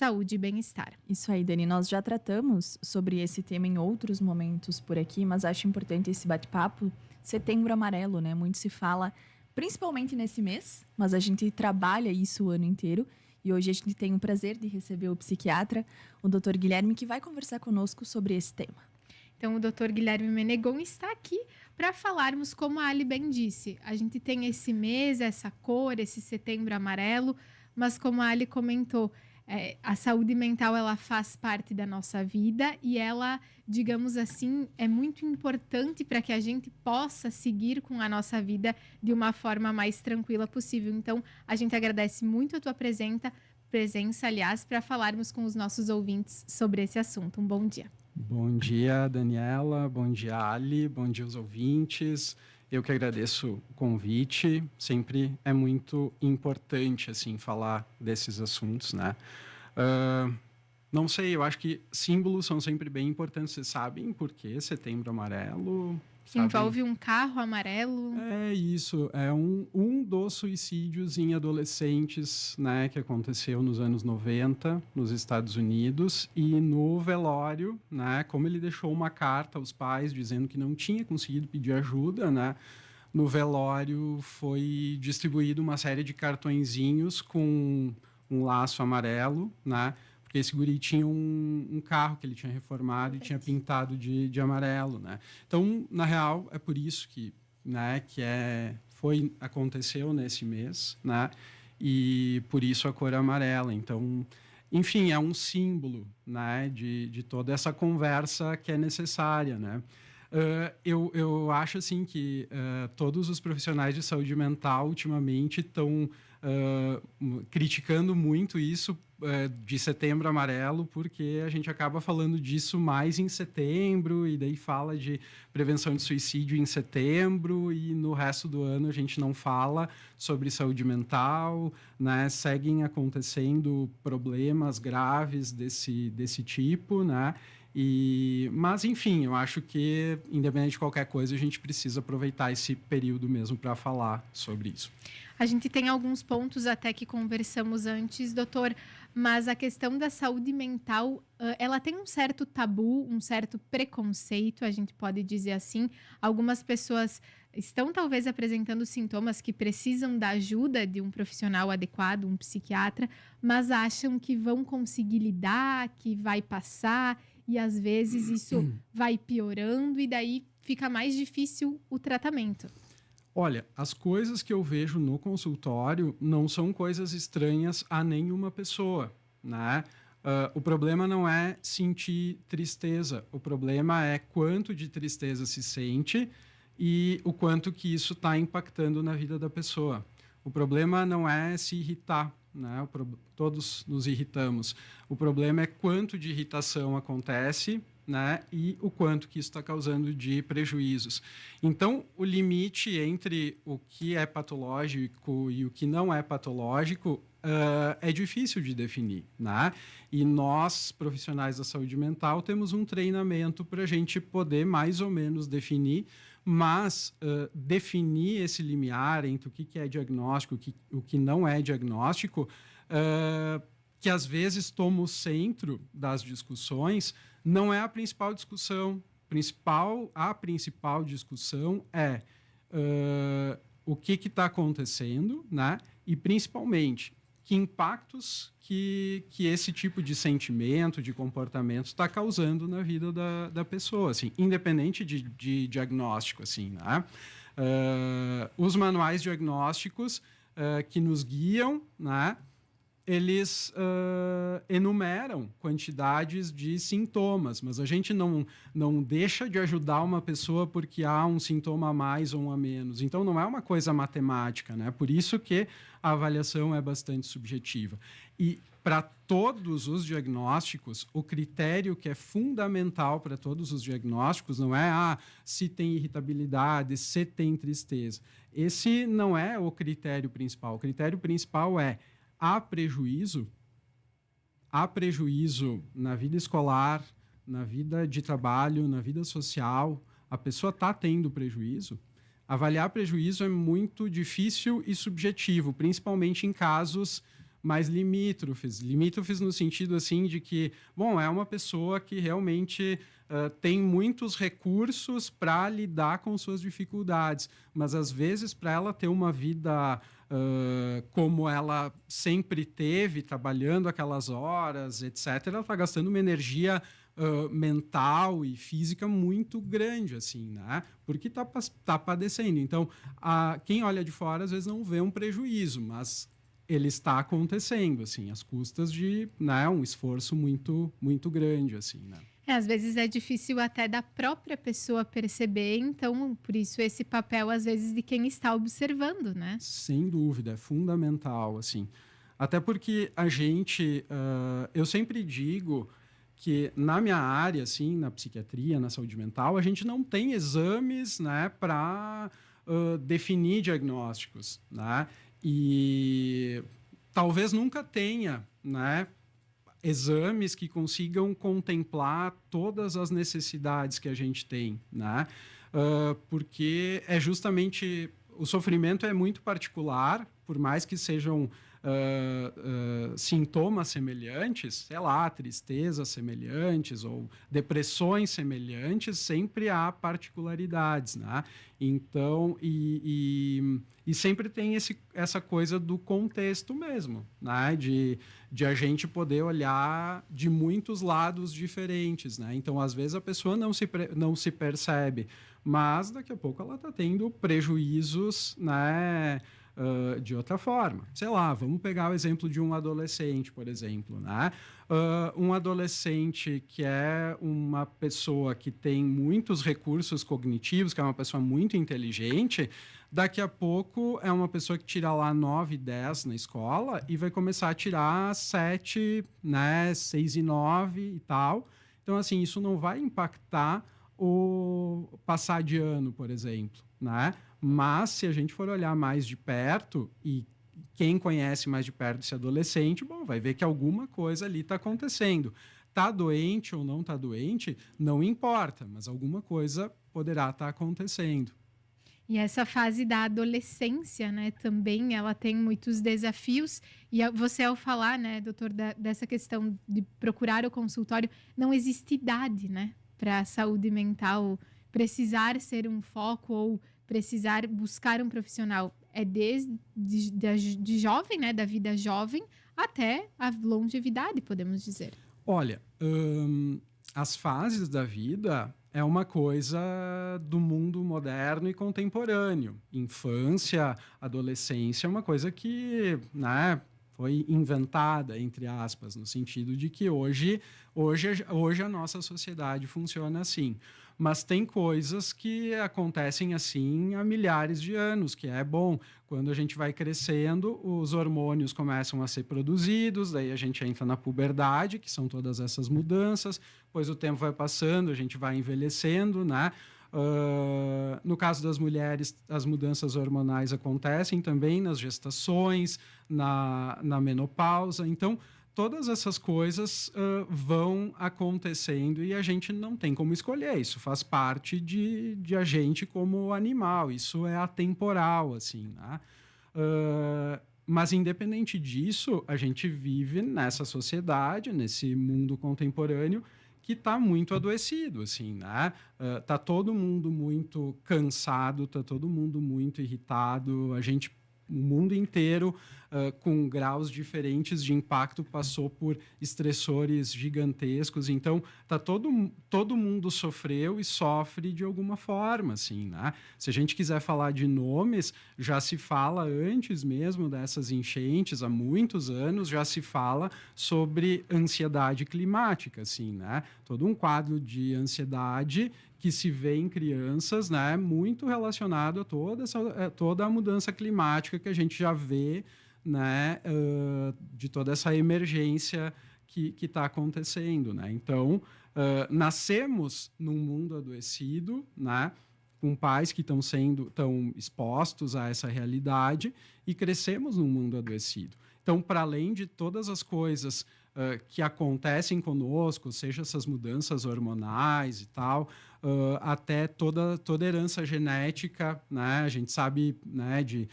saúde e bem-estar. Isso aí, Dani. Nós já tratamos sobre esse tema em outros momentos por aqui, mas acho importante esse bate-papo. Setembro Amarelo, né? Muito se fala, principalmente nesse mês, mas a gente trabalha isso o ano inteiro. E hoje a gente tem o prazer de receber o psiquiatra, o Dr. Guilherme, que vai conversar conosco sobre esse tema. Então, o Dr. Guilherme Menegon está aqui para falarmos, como a Ali bem disse, a gente tem esse mês, essa cor, esse setembro amarelo, mas como a Ali comentou, a saúde mental ela faz parte da nossa vida e ela, digamos assim, é muito importante para que a gente possa seguir com a nossa vida de uma forma mais tranquila possível. Então, a gente agradece muito a tua presença, aliás, para falarmos com os nossos ouvintes sobre esse assunto. Um bom dia. Bom dia, Daniela. Bom dia, Ali. Bom dia, os ouvintes. Eu que agradeço o convite. Sempre é muito importante, assim, falar desses assuntos, né? Não sei, eu acho que símbolos são sempre bem importantes. Vocês sabem por que Setembro Amarelo? Envolve um carro amarelo. É isso, é um dos suicídios em adolescentes, né, que aconteceu nos anos 90 nos Estados Unidos, e no velório, né, como ele deixou uma carta aos pais dizendo que não tinha conseguido pedir ajuda, né, no velório foi distribuído uma série de cartõezinhos com um laço amarelo, né, porque esse guri tinha um carro que ele tinha reformado e tinha pintado de amarelo, né? Então, na real, é por isso que, né, aconteceu nesse mês, né? E por isso a cor amarela. Então, enfim, é um símbolo, né, de toda essa conversa que é necessária, né? Eu acho assim que todos os profissionais de saúde mental ultimamente estão criticando muito isso de Setembro Amarelo, porque a gente acaba falando disso mais em setembro, e daí fala de prevenção de suicídio em setembro, e no resto do ano a gente não fala sobre saúde mental, né? Seguem acontecendo problemas graves desse tipo, né? Mas, enfim, eu acho que, independente de qualquer coisa, a gente precisa aproveitar esse período mesmo para falar sobre isso. A gente tem alguns pontos até que conversamos antes, doutor, mas a questão da saúde mental, ela tem um certo tabu, um certo preconceito, a gente pode dizer assim. Algumas pessoas estão talvez apresentando sintomas que precisam da ajuda de um profissional adequado, um psiquiatra, mas acham que vão conseguir lidar, que vai passar, e às vezes isso vai piorando e daí fica mais difícil o tratamento. Olha, as coisas que eu vejo no consultório não são coisas estranhas a nenhuma pessoa, né? O problema não é sentir tristeza, o problema é quanto de tristeza se sente e o quanto que isso está impactando na vida da pessoa. O problema não é se irritar, né? Todos nos irritamos. O problema é quanto de irritação acontece, né? E o quanto que isso está causando de prejuízos. Então, o limite entre o que é patológico e o que não é patológico é difícil de definir, né? E nós, profissionais da saúde mental, temos um treinamento para a gente poder mais ou menos definir, mas definir esse limiar entre o que é diagnóstico e o que não é diagnóstico, que às vezes toma o centro das discussões, não é a principal discussão. A principal discussão é o que está acontecendo, né? E principalmente que impactos que esse tipo de sentimento, de comportamento está causando na vida da pessoa, assim, independente de diagnóstico, assim, né? Os manuais diagnósticos que nos guiam, né? Eles enumeram quantidades de sintomas, mas a gente não deixa de ajudar uma pessoa porque há um sintoma a mais ou um a menos. Então, não é uma coisa matemática, né? Por isso que a avaliação é bastante subjetiva. E para todos os diagnósticos, o critério que é fundamental para todos os diagnósticos não é se tem irritabilidade, se tem tristeza. Esse não é o critério principal. O critério principal é: há prejuízo na vida escolar, na vida de trabalho, na vida social, a pessoa está tendo prejuízo. Avaliar prejuízo é muito difícil e subjetivo, principalmente em casos mais limítrofes. Limítrofes no sentido assim de que, bom, é uma pessoa que realmente tem muitos recursos para lidar com suas dificuldades, mas às vezes para ela ter uma vida como ela sempre teve, trabalhando aquelas horas, etc., ela está gastando uma energia mental e física muito grande, assim, né? Porque tá padecendo. Então, quem olha de fora às vezes não vê um prejuízo, mas ele está acontecendo, assim, às custas de, né, um esforço muito, muito grande, assim, né? Às vezes é difícil até da própria pessoa perceber, então, por isso esse papel, às vezes, de quem está observando, né? Sem dúvida, é fundamental, assim. Até porque a gente, eu sempre digo que na minha área, assim, na psiquiatria, na saúde mental, a gente não tem exames, né, para definir diagnósticos, né? E talvez nunca tenha, né, exames que consigam contemplar todas as necessidades que a gente tem, né? Porque é justamente o sofrimento é muito particular, por mais que sejam sintomas semelhantes, sei lá, tristezas semelhantes ou depressões semelhantes, sempre há particularidades, né? Então, e sempre tem essa coisa do contexto mesmo, né? De a gente poder olhar de muitos lados diferentes, né? Então, às vezes, a pessoa não se percebe, mas daqui a pouco ela está tendo prejuízos, né? De outra forma. Sei lá, vamos pegar o exemplo de um adolescente, por exemplo, né? Um adolescente que é uma pessoa que tem muitos recursos cognitivos, que é uma pessoa muito inteligente, daqui a pouco é uma pessoa que tira lá 9, 10 na escola e vai começar a tirar 7, né, 6 e 9 e tal. Então, assim, isso não vai impactar o passar de ano, por exemplo, né? Mas, se a gente for olhar mais de perto, e quem conhece mais de perto esse adolescente, bom, vai ver que alguma coisa ali está acontecendo. Tá doente ou não tá doente, não importa, mas alguma coisa poderá estar acontecendo. E essa fase da adolescência, né, também ela tem muitos desafios. E você, ao falar, né, doutor, dessa questão de procurar o consultório, não existe idade, né, para a saúde mental precisar ser um foco ou precisar buscar um profissional. É desde de jovem, né, da vida jovem, até a longevidade, podemos dizer. Olha, as fases da vida é uma coisa do mundo moderno e contemporâneo. Infância, adolescência é uma coisa que, né, foi inventada, entre aspas, no sentido de que hoje a nossa sociedade funciona assim. Mas tem coisas que acontecem assim há milhares de anos, que é bom. Quando a gente vai crescendo, os hormônios começam a ser produzidos, daí a gente entra na puberdade, que são todas essas mudanças, depois o tempo vai passando, a gente vai envelhecendo, né? No caso das mulheres, as mudanças hormonais acontecem também nas gestações, na menopausa. Então, todas essas coisas vão acontecendo e a gente não tem como escolher. Isso faz parte de a gente como animal. Isso é atemporal, assim, né? Mas, independente disso, a gente vive nessa sociedade, nesse mundo contemporâneo, que está muito adoecido, assim, né? Tá todo mundo muito cansado, tá todo mundo muito irritado. O mundo inteiro, com graus diferentes de impacto, passou por estressores gigantescos. Então, todo mundo sofreu e sofre de alguma forma, assim, né? Se a gente quiser falar de nomes, já se fala antes mesmo dessas enchentes, há muitos anos, já se fala sobre ansiedade climática, assim, né? Todo um quadro de ansiedade que se vê em crianças, né, muito relacionado a toda a mudança climática que a gente já vê, né, de toda essa emergência que está acontecendo, né? Então, nascemos num mundo adoecido, né, com pais que estão expostos a essa realidade, e crescemos num mundo adoecido. Então, para além de todas as coisas que acontecem conosco, seja essas mudanças hormonais e tal, até toda herança genética, né? A gente sabe, né, de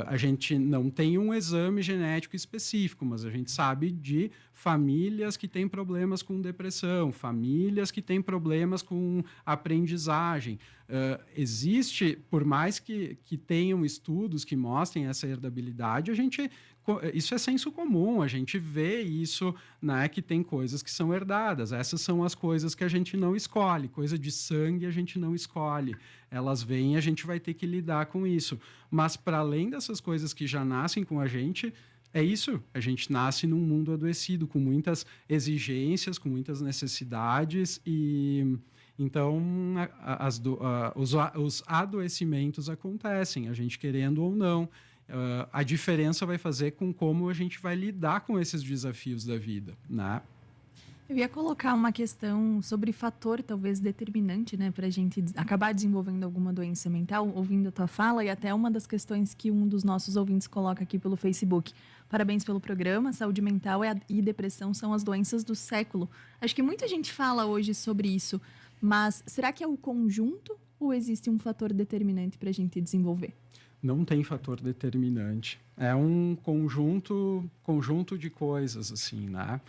A gente não tem um exame genético específico, mas a gente sabe de famílias que têm problemas com depressão, famílias que têm problemas com aprendizagem. Existe, por mais que tenham estudos que mostrem essa herdabilidade, isso é senso comum, a gente vê isso, né, que tem coisas que são herdadas. Essas são as coisas que a gente não escolhe, coisa de sangue a gente não escolhe. Elas vêm e a gente vai ter que lidar com isso. Mas, para além dessas coisas que já nascem com a gente, é isso. A gente nasce num mundo adoecido, com muitas exigências, com muitas necessidades e... Então, os adoecimentos acontecem, a gente querendo ou não. A diferença vai fazer com como a gente vai lidar com esses desafios da vida, né? Eu ia colocar uma questão sobre fator, talvez, determinante, né, para a gente acabar desenvolvendo alguma doença mental, ouvindo a tua fala, e até uma das questões que um dos nossos ouvintes coloca aqui pelo Facebook. Parabéns pelo programa, saúde mental e depressão são as doenças do século. Acho que muita gente fala hoje sobre isso, mas será que é o conjunto ou existe um fator determinante para a gente desenvolver? Não tem fator determinante. É um conjunto de coisas, assim, né?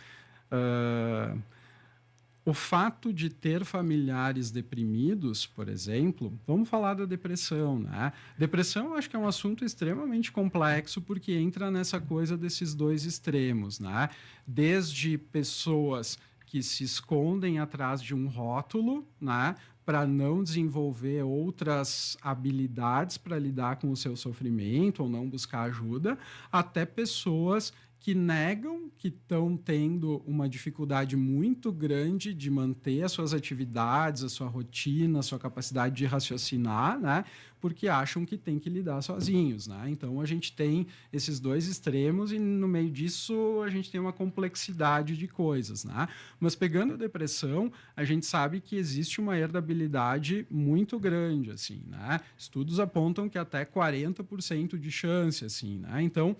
O fato de ter familiares deprimidos, por exemplo, vamos falar da depressão, né? Depressão, eu acho que é um assunto extremamente complexo porque entra nessa coisa desses dois extremos, né? Desde pessoas que se escondem atrás de um rótulo, né, para não desenvolver outras habilidades para lidar com o seu sofrimento ou não buscar ajuda, até pessoas que negam que estão tendo uma dificuldade muito grande de manter as suas atividades, a sua rotina, a sua capacidade de raciocinar, né? Porque acham que tem que lidar sozinhos, né? Então, a gente tem esses dois extremos e, no meio disso, a gente tem uma complexidade de coisas, né? Mas, pegando a depressão, a gente sabe que existe uma herdabilidade muito grande, assim, né? Estudos apontam que até 40% de chance, assim, né? Então,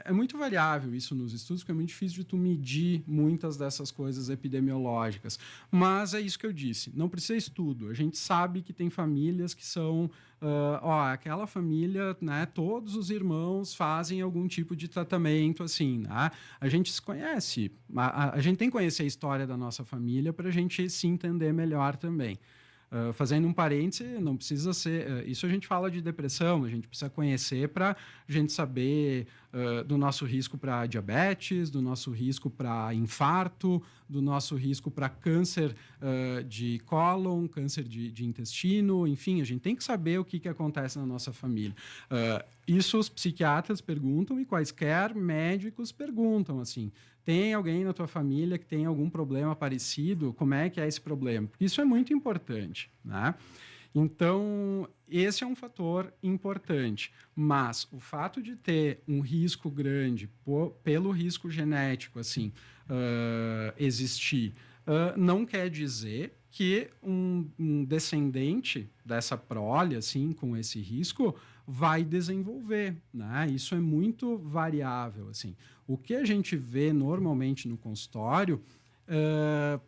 é muito variável isso nos estudos, porque é muito difícil de tu medir muitas dessas coisas epidemiológicas. Mas é isso que eu disse, não precisa estudo. A gente sabe que tem famílias que são... aquela família, né, todos os irmãos fazem algum tipo de tratamento, assim, né? A gente se conhece, a gente tem que conhecer a história da nossa família para a gente se entender melhor também. Fazendo um parêntese, não precisa ser... isso a gente fala de depressão, a gente precisa conhecer para a gente saber do nosso risco para diabetes, do nosso risco para infarto, do nosso risco para câncer de cólon, câncer de intestino, enfim, a gente tem que saber o que acontece na nossa família. Isso os psiquiatras perguntam e quaisquer médicos perguntam, assim... Tem alguém na tua família que tem algum problema parecido? Como é que é esse problema? Isso é muito importante, né? Então, esse é um fator importante. Mas o fato de ter um risco grande pelo risco genético, assim, existir, não quer dizer que um descendente dessa prole, assim, com esse risco, vai desenvolver, né? Isso é muito variável, assim. O que a gente vê normalmente no consultório,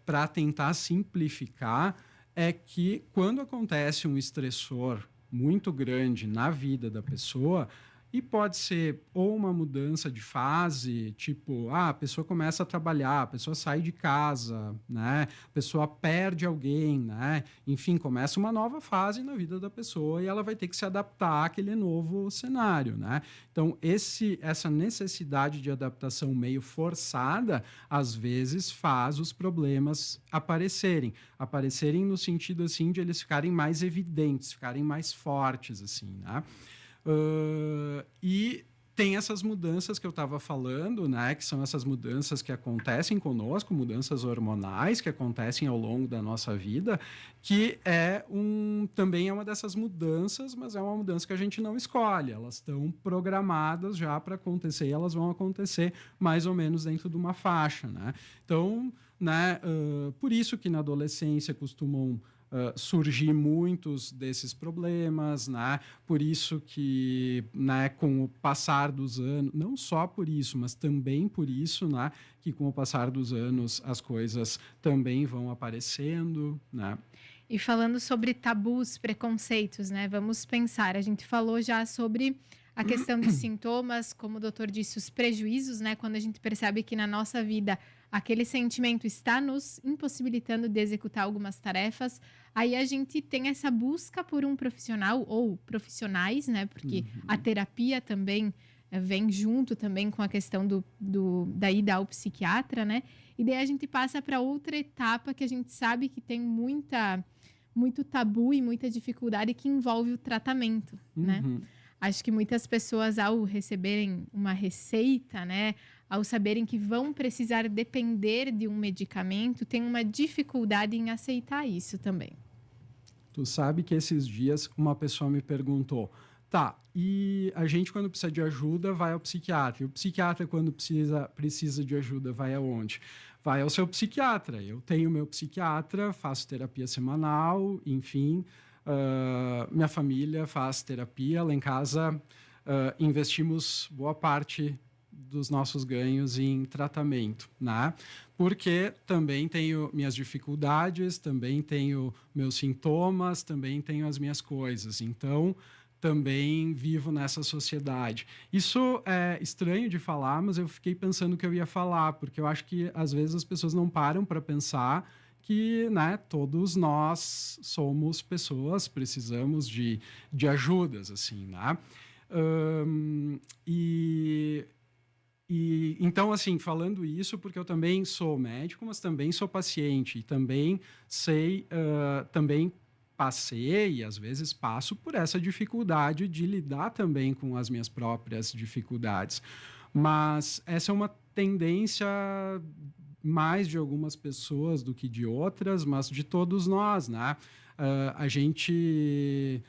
para tentar simplificar, é que quando acontece um estressor muito grande na vida da pessoa, e pode ser ou uma mudança de fase, tipo, a pessoa começa a trabalhar, a pessoa sai de casa, né? A pessoa perde alguém, né? Enfim, começa uma nova fase na vida da pessoa e ela vai ter que se adaptar àquele novo cenário, né? Então, essa necessidade de adaptação meio forçada, às vezes faz os problemas aparecerem no sentido, assim, de eles ficarem mais evidentes, ficarem mais fortes, assim, né? E tem essas mudanças que eu estava falando, né, que são essas mudanças que acontecem conosco, mudanças hormonais que acontecem ao longo da nossa vida, que também é uma dessas mudanças, mas é uma mudança que a gente não escolhe. Elas estão programadas já para acontecer e elas vão acontecer mais ou menos dentro de uma faixa, né? Então, né, por isso que na adolescência costumam surgir muitos desses problemas, né? Por isso que, né, com o passar dos anos, não só por isso, mas também por isso, né, que com o passar dos anos as coisas também vão aparecendo, né? E falando sobre tabus, preconceitos, né? Vamos pensar, a gente falou já sobre a questão de sintomas, como o doutor disse, os prejuízos, né? Quando a gente percebe que na nossa vida aquele sentimento está nos impossibilitando de executar algumas tarefas, aí a gente tem essa busca por um profissional ou profissionais, né? Porque a terapia também vem junto também com a questão da ida ao psiquiatra, né? E daí a gente passa para outra etapa que a gente sabe que tem muito tabu e muita dificuldade que envolve o tratamento, né? Acho que muitas pessoas, ao receberem uma receita, né, ao saberem que vão precisar depender de um medicamento, têm uma dificuldade em aceitar isso também. Tu sabe que esses dias uma pessoa me perguntou, tá, e a gente quando precisa de ajuda vai ao psiquiatra, e o psiquiatra quando precisa de ajuda vai aonde? Vai ao seu psiquiatra. Eu tenho meu psiquiatra, faço terapia semanal, enfim, minha família faz terapia, lá em casa investimos boa parte dos nossos ganhos em tratamento, né? Porque também tenho minhas dificuldades, também tenho meus sintomas, também tenho as minhas coisas. Então, também vivo nessa sociedade. Isso é estranho de falar, mas eu fiquei pensando que eu ia falar, porque eu acho que às vezes as pessoas não param para pensar que, né, todos nós somos pessoas, precisamos de ajudas, assim, né? Então, assim, falando isso, porque eu também sou médico, mas também sou paciente, e também sei, também passei e às vezes passo por essa dificuldade de lidar também com as minhas próprias dificuldades. Mas essa é uma tendência mais de algumas pessoas do que de outras, mas de todos nós, né? A gente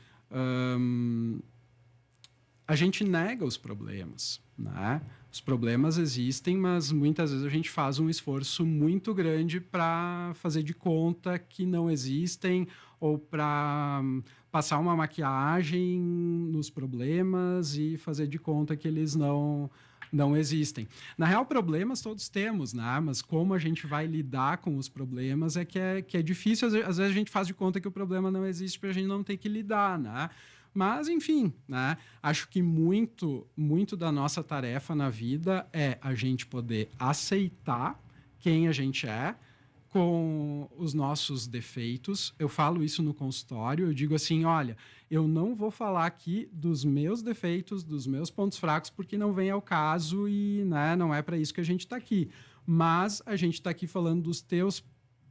nega os problemas, né? Os problemas existem, mas muitas vezes a gente faz um esforço muito grande para fazer de conta que não existem ou para passar uma maquiagem nos problemas e fazer de conta que eles não existem. Na real, problemas todos temos, né? Mas como a gente vai lidar com os problemas é que é difícil. Às vezes a gente faz de conta que o problema não existe para a gente não ter que lidar, né? Mas, enfim, né? Acho que muito da nossa tarefa na vida é a gente poder aceitar quem a gente é, com os nossos defeitos. Eu falo isso no consultório, eu digo assim, olha, eu não vou falar aqui dos meus defeitos, dos meus pontos fracos, porque não vem ao caso e, né, não é para isso que a gente está aqui. Mas a gente está aqui falando dos teus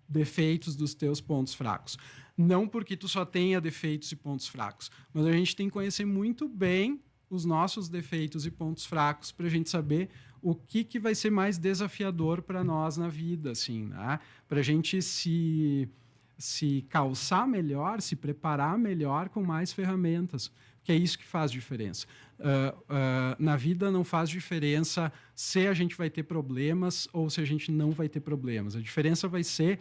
defeitos, dos teus pontos fracos. Não porque tu só tenha defeitos e pontos fracos, mas a gente tem que conhecer muito bem os nossos defeitos e pontos fracos para a gente saber o que vai ser mais desafiador para nós na vida, assim, né? Para a gente se calçar melhor, se preparar melhor com mais ferramentas, que é isso que faz diferença. Na vida não faz diferença se a gente vai ter problemas ou se a gente não vai ter problemas. A diferença vai ser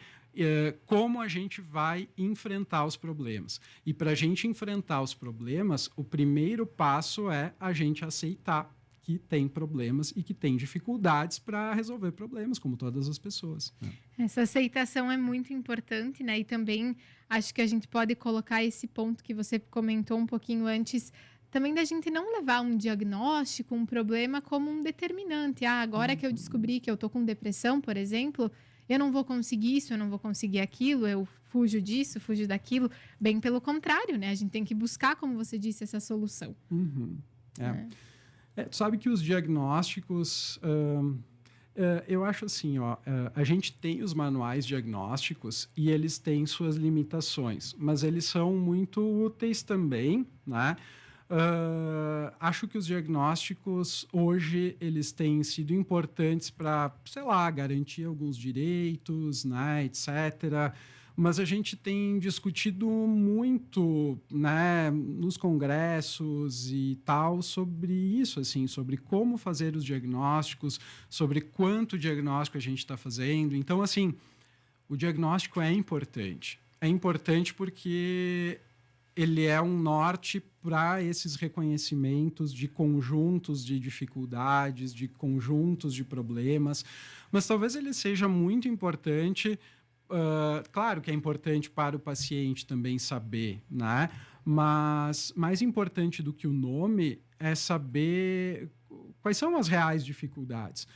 como a gente vai enfrentar os problemas. E para a gente enfrentar os problemas, o primeiro passo é a gente aceitar que tem problemas e que tem dificuldades para resolver problemas, como todas as pessoas, né? Essa aceitação é muito importante, né? E também acho que a gente pode colocar esse ponto que você comentou um pouquinho antes, também da gente não levar um diagnóstico, um problema como um determinante. Ah, agora que eu descobri que eu tô com depressão, por exemplo, eu não vou conseguir isso, eu não vou conseguir aquilo, eu fujo disso, fujo daquilo. Bem pelo contrário, né? A gente tem que buscar, como você disse, essa solução. Tu sabe que os diagnósticos, eu acho assim, a gente tem os manuais diagnósticos e eles têm suas limitações, mas eles são muito úteis também, né? Acho que os diagnósticos hoje eles têm sido importantes para, sei lá, garantir alguns direitos, né, etc. Mas a gente tem discutido muito, né, nos congressos e tal sobre isso, assim, sobre como fazer os diagnósticos, sobre quanto diagnóstico a gente está fazendo. Então, assim, o diagnóstico é importante. É importante porque ele é um norte para esses reconhecimentos de conjuntos de dificuldades, de conjuntos de problemas, mas talvez ele seja muito importante claro que é importante para o paciente também saber, né? Mas mais importante do que o nome é saber quais são as reais dificuldades.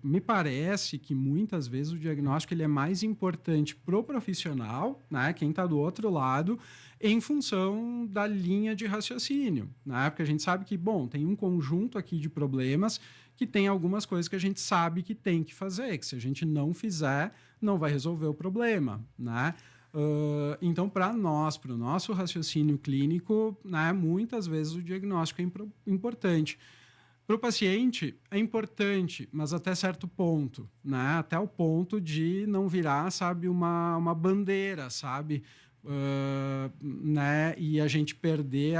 Me parece que muitas vezes o diagnóstico ele é mais importante para o profissional, né, quem está do outro lado, em função da linha de raciocínio, né? Porque a gente sabe que, bom, tem um conjunto aqui de problemas que tem algumas coisas que a gente sabe que tem que fazer, que se a gente não fizer, não vai resolver o problema, né? Então, para nós, para o nosso raciocínio clínico, né, muitas vezes o diagnóstico é importante. Para o paciente, é importante, mas até certo ponto, né? Até o ponto de não virar, sabe, uma bandeira, sabe? Né? E a gente perder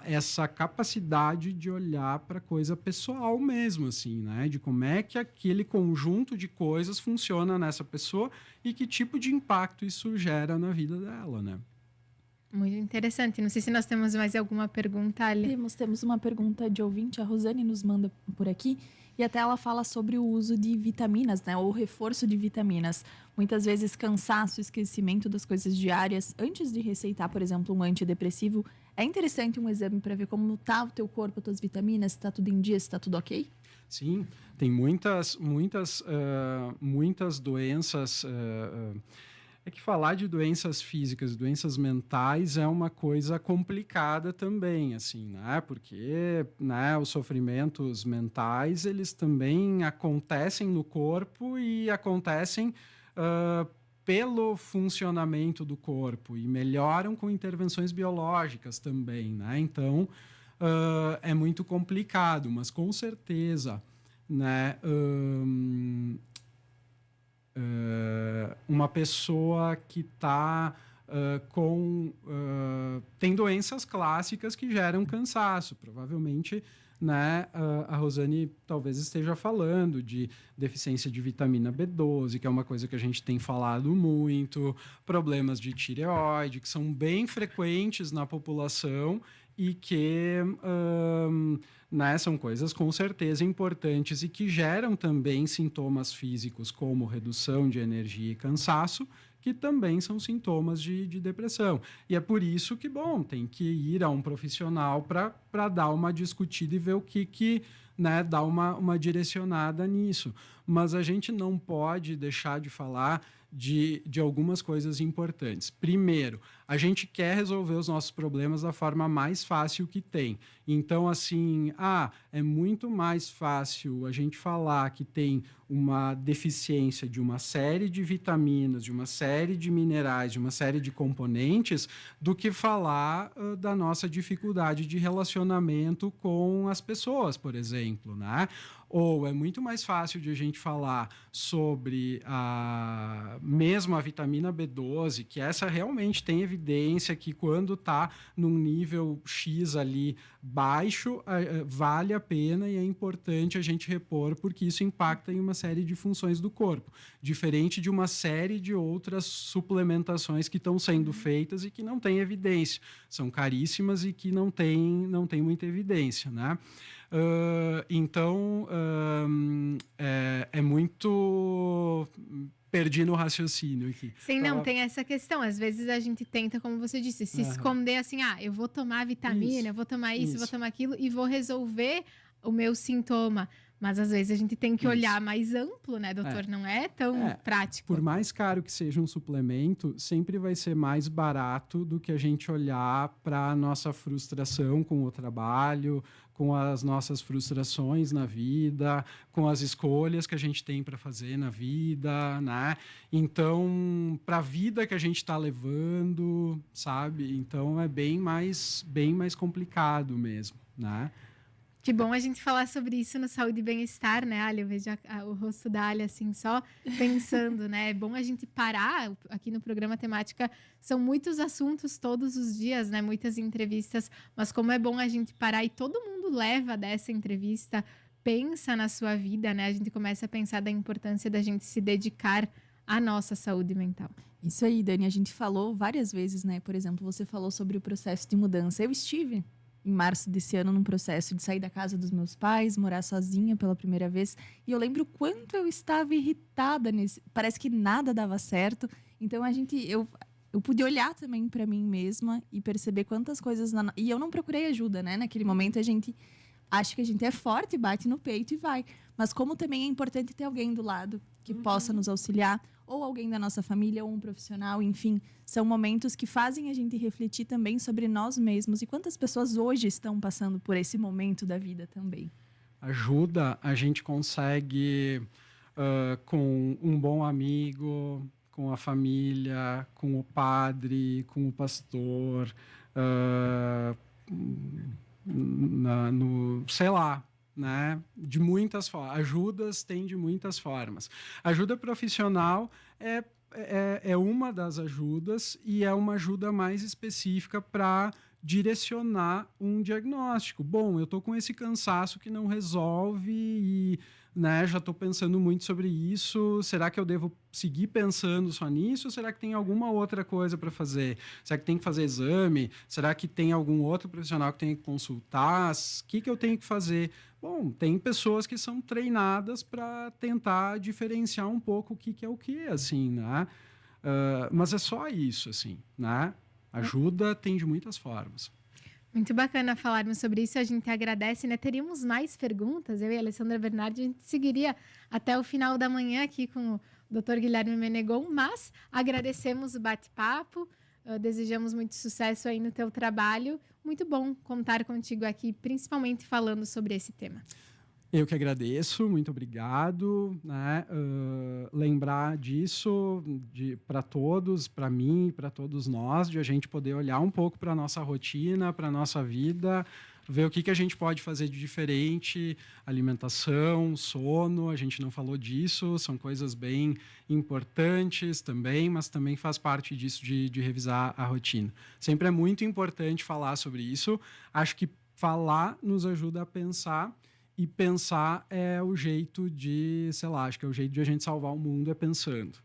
essa capacidade de olhar para a coisa pessoal mesmo, assim, né? De como é que aquele conjunto de coisas funciona nessa pessoa e que tipo de impacto isso gera na vida dela, né? Muito interessante. Não sei se nós temos mais alguma pergunta, Ali. Temos uma pergunta de ouvinte, a Rosane nos manda por aqui, e até ela fala sobre o uso de vitaminas, né, ou reforço de vitaminas. Muitas vezes cansaço, esquecimento das coisas diárias. Antes de receitar, por exemplo, um antidepressivo, é interessante um exame para ver como está o teu corpo, as tuas vitaminas, se está tudo em dia, se está tudo ok? Sim, tem muitas doenças. É que falar de doenças físicas, doenças mentais é uma coisa complicada também, assim, né? Porque, né, os sofrimentos mentais, eles também acontecem no corpo e acontecem pelo funcionamento do corpo e melhoram com intervenções biológicas também, né? Então, é muito complicado, mas com certeza, né? Uma pessoa que está tem doenças clássicas que geram cansaço. Provavelmente, né, a Rosane talvez esteja falando de deficiência de vitamina B12, que é uma coisa que a gente tem falado muito, problemas de tireoide, que são bem frequentes na população e que né, são coisas com certeza importantes e que geram também sintomas físicos como redução de energia e cansaço, que também são sintomas de depressão. E é por isso que, bom, tem que ir a um profissional para dar uma discutida e ver o que né, dar uma direcionada nisso. Mas a gente não pode deixar de falar de algumas coisas importantes. Primeiro, a gente quer resolver os nossos problemas da forma mais fácil que tem. Então, assim, é muito mais fácil a gente falar que tem uma deficiência de uma série de vitaminas, de uma série de minerais, de uma série de componentes, do que falar da nossa dificuldade de relacionamento com as pessoas, por exemplo, né? Ou é muito mais fácil de a gente falar sobre mesmo a vitamina B12, que essa realmente tem evidência que quando está num nível X ali baixo, vale a pena e é importante a gente repor, porque isso impacta em uma série de funções do corpo, diferente de uma série de outras suplementações que estão sendo feitas e que não têm evidência, são caríssimas e que não tem muita evidência, né? Então, é muito... Perdi no raciocínio aqui. Sim, não, tem essa questão. Às vezes a gente tenta, como você disse, se esconder assim, eu vou tomar vitamina, eu vou tomar isso, vou tomar aquilo e vou resolver o meu sintoma. Mas às vezes a gente tem que olhar mais amplo, né, doutor? Não é tão prático. Por mais caro que seja um suplemento, sempre vai ser mais barato do que a gente olhar para a nossa frustração com o trabalho, com as nossas frustrações na vida, com as escolhas que a gente tem para fazer na vida, né? Então, para a vida que a gente está levando, sabe? Então, é bem mais complicado mesmo, né? Que bom a gente falar sobre isso no Saúde e Bem-Estar, né, Ali? Eu vejo o rosto da Ali, assim, só pensando, né? É bom a gente parar. Aqui no programa Temática são muitos assuntos todos os dias, né? Muitas entrevistas. Mas como é bom a gente parar e todo mundo leva dessa entrevista, pensa na sua vida, né? A gente começa a pensar da importância da gente se dedicar à nossa saúde mental. Isso aí, Dani. A gente falou várias vezes, né? Por exemplo, você falou sobre o processo de mudança. Eu estive em março desse ano num processo de sair da casa dos meus pais, morar sozinha pela primeira vez. E eu lembro o quanto eu estava irritada nesse. Parece que nada dava certo. Então eu pude olhar também para mim mesma e perceber quantas coisas. E eu não procurei ajuda, né? Naquele momento a gente acha que a gente é forte, bate no peito e vai. Mas como também é importante ter alguém do lado que possa nos auxiliar, ou alguém da nossa família, ou um profissional, enfim. São momentos que fazem a gente refletir também sobre nós mesmos e quantas pessoas hoje estão passando por esse momento da vida também. Ajuda, a gente consegue com um bom amigo, com a família, com o padre, com o pastor, sei lá, né? De muitas formas. Ajudas tem de muitas formas. Ajuda profissional é uma das ajudas e é uma ajuda mais específica para direcionar um diagnóstico. Bom, eu estou com esse cansaço que não resolve e, né, já estou pensando muito sobre isso. Será que eu devo seguir pensando só nisso? Ou será que tem alguma outra coisa para fazer? Será que tem que fazer exame? Será que tem algum outro profissional que tem que consultar? O que eu tenho que fazer? Bom, tem pessoas que são treinadas para tentar diferenciar um pouco o que é o que, assim, né? Mas é só isso, assim, né? Ajuda tem de muitas formas. Muito bacana falarmos sobre isso, a gente agradece, né? Teríamos mais perguntas, eu e a Alessandra Bernardi, a gente seguiria até o final da manhã aqui com o Dr. Guilherme Menegon, mas agradecemos o bate-papo, desejamos muito sucesso aí no teu trabalho. Muito bom contar contigo aqui, principalmente falando sobre esse tema. Eu que agradeço, muito obrigado, né? Lembrar disso para todos, para mim, para todos nós, de a gente poder olhar um pouco para a nossa rotina, para a nossa vida, ver o que a gente pode fazer de diferente, alimentação, sono, a gente não falou disso, são coisas bem importantes também, mas também faz parte disso de revisar a rotina. Sempre é muito importante falar sobre isso, acho que falar nos ajuda a pensar. E pensar é o jeito de, sei lá, acho que é o jeito de a gente salvar o mundo é pensando.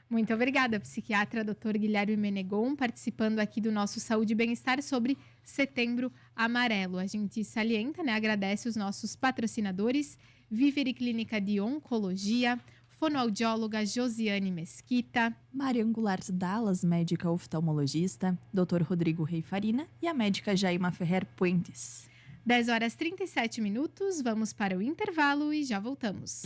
Muito obrigada, psiquiatra Dr. Guilherme Menegon, participando aqui do nosso Saúde e Bem-Estar sobre Setembro Amarelo. A gente salienta, né, agradece os nossos patrocinadores, Vivere Clínica de Oncologia, fonoaudióloga Josiane Mesquita, Maria Goulart Dallas, médica oftalmologista, Dr. Rodrigo Rei Farina e a médica Jaima Ferrer Puentes. 10 horas 37 minutos, vamos para o intervalo e já voltamos.